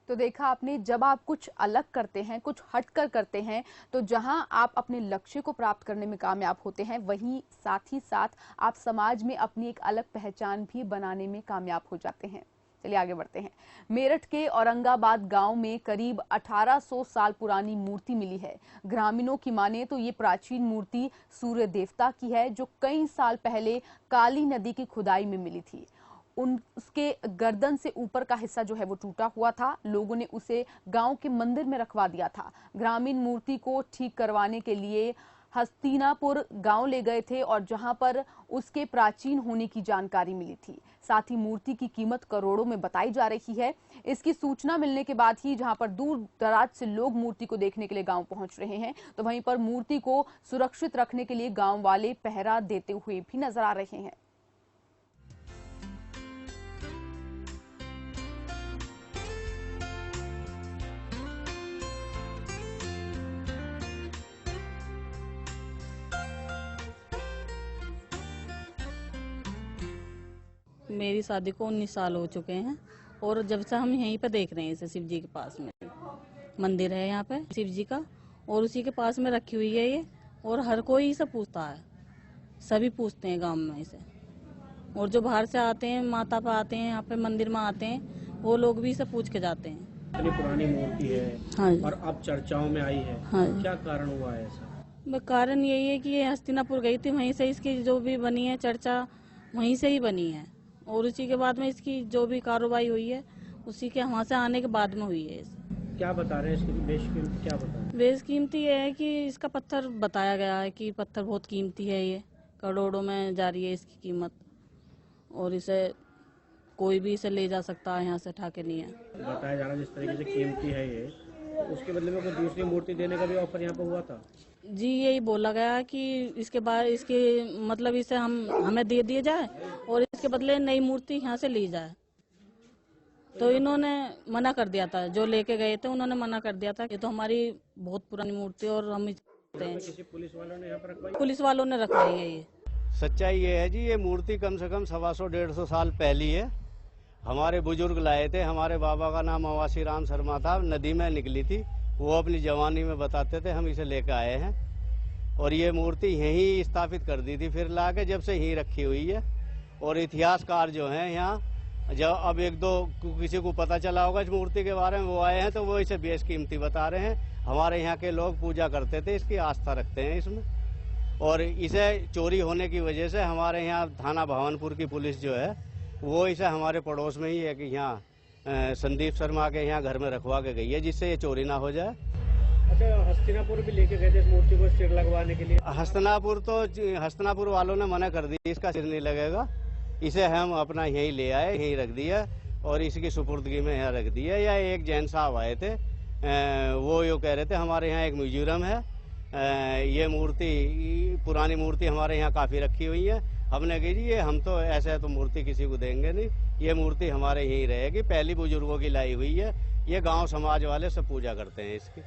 तो देखा आपने, जब आप कुछ अलग करते हैं, कुछ हटकर करते हैं, तो जहां आप अपने लक्ष्य को प्राप्त करने में कामयाब होते हैं, वहीं साथ ही साथ आप समाज में अपनी एक अलग पहचान भी बनाने में कामयाब हो जाते हैं। चलिए आगे बढ़ते हैं। मेरठ के औरंगाबाद गांव में करीब 1800 साल पुरानी मूर्ति मिली है। ग्रामीणों की माने तो ये प्राचीन मूर्ति सूर्य देवता की है, जो कई साल पहले काली नदी की खुदाई में मिली थी। उसके गर्दन से ऊपर का हिस्सा जो है वो टूटा हुआ था। लोगों ने उसे गांव के मंदिर में रखवा दिया था। ग्रामीण मूर्ति को ठीक करवाने के लिए हस्तिनापुर गांव ले गए थे और जहां पर उसके प्राचीन होने की जानकारी मिली थी। साथ ही मूर्ति की कीमत करोड़ों में बताई जा रही है। इसकी सूचना मिलने के बाद ही जहां पर दूर दराज से लोग मूर्ति को देखने के लिए गांव पहुंच रहे हैं, तो वहीं पर मूर्ति को सुरक्षित रखने के लिए गांव वाले पहरा देते हुए भी नजर आ रहे हैं। मेरी शादी को 19 साल हो चुके हैं और जब से हम यहीं पे देख रहे हैं इसे, शिव जी के पास में मंदिर है यहाँ पे शिव जी का, और उसी के पास में रखी हुई है ये। और हर कोई इसे पूछता है, सभी पूछते हैं गांव में इसे। और जो बाहर से आते हैं, माता पे आते हैं, यहाँ पे मंदिर में आते हैं, वो लोग भी इसे पूछ के जाते हैं। इतनी पुरानी मूर्ति है। हाँ। और अब चर्चाओं में आई है। हाँ। क्या कारण हुआ है ऐसा? कारण यही है कि ये हस्तिनापुर गई थी, वहीं से इसकी जो भी बनी है चर्चा वहीं से ही बनी है, और उसी के बाद में इसकी जो भी कार्रवाई हुई है उसी के वहाँ से आने के बाद में हुई है। क्या बता रहे हैं इसकी बेशकीमती? क्या बता रहे हैं? बेशकीमती ये है कि इसका पत्थर बताया गया है कि पत्थर बहुत कीमती है, ये करोड़ों में जा रही है इसकी कीमत, और इसे कोई भी इसे ले जा सकता है, यहाँ से उठा के नहीं है। बताया जा रहा है जिस तरीके से कीमती है ये, तो उसके बदले में कोई दूसरी मूर्ति देने का भी ऑफर यहाँ पे हुआ था? जी, यही बोला गया कि इसके बाद इसके मतलब इसे हमें दे दिया जाए और इसके बदले नई मूर्ति यहाँ से ली जाए। तो इन्होंने मना कर दिया था, जो लेके गए थे उन्होंने मना कर दिया था कि तो हमारी बहुत पुरानी मूर्ति और हम किसी पुलिस वालों ने यहाँ पर रखवाई? पुलिस वालों ने रखवाई है ये। सच्चाई ये है जी, ये मूर्ति कम से कम 125-150 साल पहली है। हमारे बुजुर्ग लाए थे। हमारे बाबा का नाम अवासी राम शर्मा था, नदी में निकली थी, वो अपनी जवानी में बताते थे, हम इसे लेकर आए हैं और ये मूर्ति यहीं स्थापित कर दी थी, फिर लाके जब से यहीं रखी हुई है। और इतिहासकार जो हैं यहाँ, जब अब एक दो किसी को पता चला होगा इस मूर्ति के बारे में, वो आए हैं तो वो इसे बेशकीमती बता रहे हैं। हमारे यहाँ के लोग पूजा करते थे, इसकी आस्था रखते हैं इसमें, और इसे चोरी होने की वजह से हमारे यहाँ थाना भवानपुर की पुलिस जो है वो इसे हमारे पड़ोस में ही है कि यहाँ संदीप शर्मा के यहाँ घर में रखवा के गई है, जिससे ये चोरी ना हो जाए। अच्छा, हस्तिनापुर भी लेके गए थे इस मूर्ति को सिर लगवाने के लिए? हस्तिनापुर वालों ने मना कर दी, इसका सिर नहीं लगेगा। इसे हम अपना यहीं ले आए, यहीं रख दिया और इसकी सुपुर्दगी में यहाँ रख दिया। या एक जैन साहब आए थे, वो यो कह रहे थे हमारे यहाँ एक म्यूजियम है, ये मूर्ति पुरानी मूर्ति हमारे यहाँ काफी रखी हुई है। हमने कही जी ये हम तो ऐसे तो मूर्ति किसी को देंगे नहीं, ये मूर्ति हमारे यहीं रहेगी, पहली बुजुर्गों की लाई हुई है, ये गांव समाज वाले सब पूजा करते हैं इसकी।